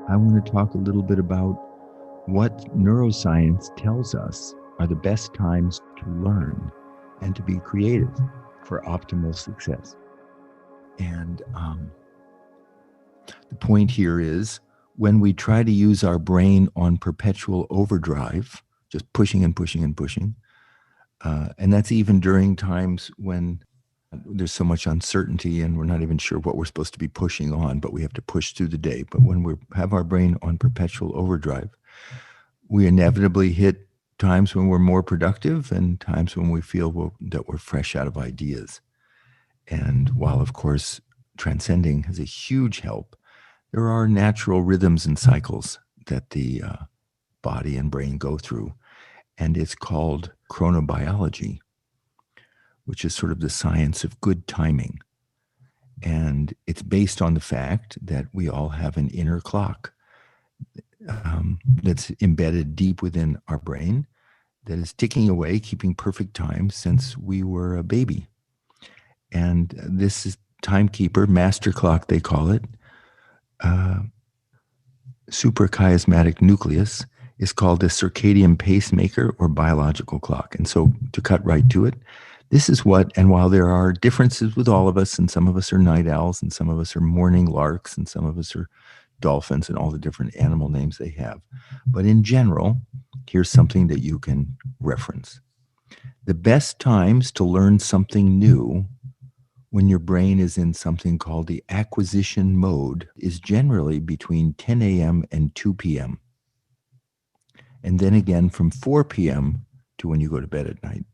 I want to talk a little bit about what neuroscience tells us are the best times to learn and to be creative for optimal success. And the point here is when we try to use our brain on perpetual overdrive, just pushing and pushing and pushing, and that's even during times when there's so much uncertainty and we're not even sure what we're supposed to be pushing on, but we have to push through the day. But when we have our brain on perpetual overdrive, we inevitably hit times when we're more productive and times when we feel that we're fresh out of ideas. And while, of course, transcending has a huge help, there are natural rhythms and cycles that the body and brain go through. And it's called chronobiology, which is sort of the science of good timing. And it's based on the fact that we all have an inner clock that's embedded deep within our brain that is ticking away, keeping perfect time since we were a baby. And this is timekeeper, master clock, they call it, suprachiasmatic nucleus, is called the circadian pacemaker or biological clock. And so to cut right to it, this is what, and while there are differences with all of us, and some of us are night owls, and some of us are morning larks, and some of us are dolphins, and all the different animal names they have. But in general, here's something that you can reference. The best times to learn something new when your brain is in something called the acquisition mode is generally between 10 a.m. and 2 p.m. And then again from 4 p.m. to when you go to bed at night.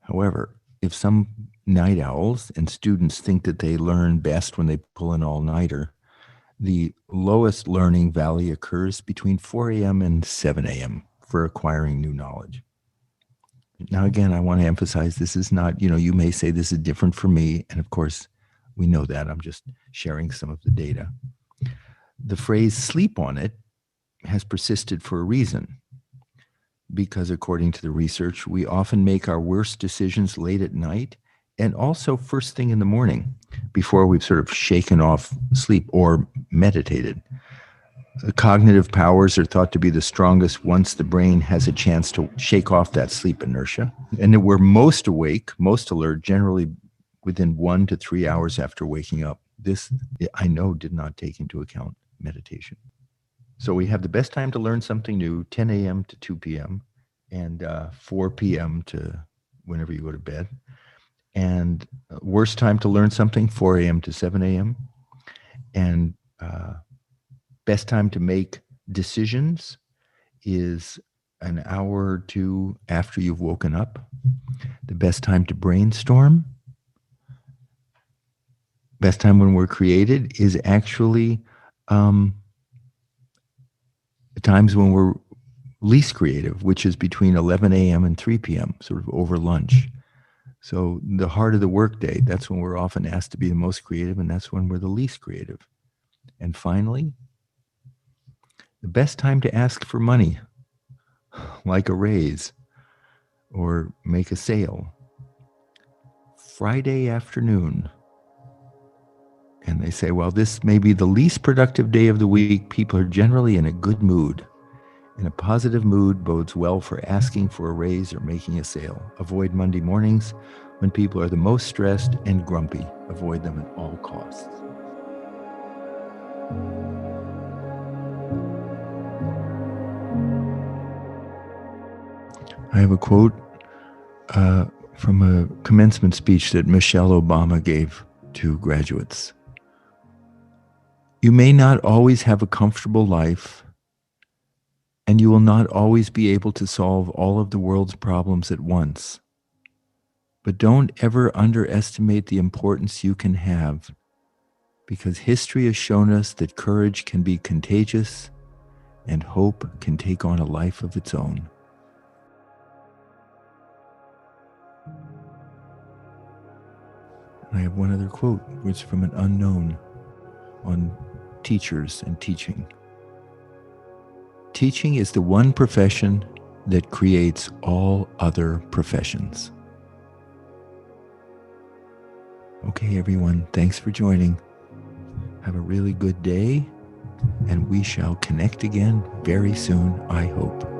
However, if some night owls and students think that they learn best when they pull an all-nighter, the lowest learning valley occurs between 4 a.m. and 7 a.m. for acquiring new knowledge. Now, again, I want to emphasize this is not, you may say this is different for me. And of course, we know that. I'm just sharing some of the data. The phrase sleep on it has persisted for a reason. Because according to the research, we often make our worst decisions late at night and also first thing in the morning before we've sort of shaken off sleep or meditated. The cognitive powers are thought to be the strongest once the brain has a chance to shake off that sleep inertia. And we're most awake, most alert, generally within 1 to 3 hours after waking up. This, I know, did not take into account meditation. So we have the best time to learn something new, 10 a.m. to 2 p.m. and 4 p.m. to whenever you go to bed. And worst time to learn something, 4 a.m. to 7 a.m. And best time to make decisions is an hour or two after you've woken up. The best time to brainstorm, best time when we're created is actually times when we're least creative, which is between 11 a.m. and 3 p.m., sort of over lunch. So the heart of the workday, that's when we're often asked to be the most creative, and that's when we're the least creative. And finally, the best time to ask for money, like a raise or make a sale, Friday afternoon. And they say, well, this may be the least productive day of the week. People are generally in a good mood. And a positive mood bodes well for asking for a raise or making a sale. Avoid Monday mornings when people are the most stressed and grumpy. Avoid them at all costs. I have a quote from a commencement speech that Michelle Obama gave to graduates. You may not always have a comfortable life, and you will not always be able to solve all of the world's problems at once. But don't ever underestimate the importance you can have, because history has shown us that courage can be contagious and hope can take on a life of its own. I have one other quote, which is from an unknown on teachers and teaching. Teaching is the one profession that creates all other professions. Okay, everyone, thanks for joining. Have a really good day and we shall connect again very soon, I hope.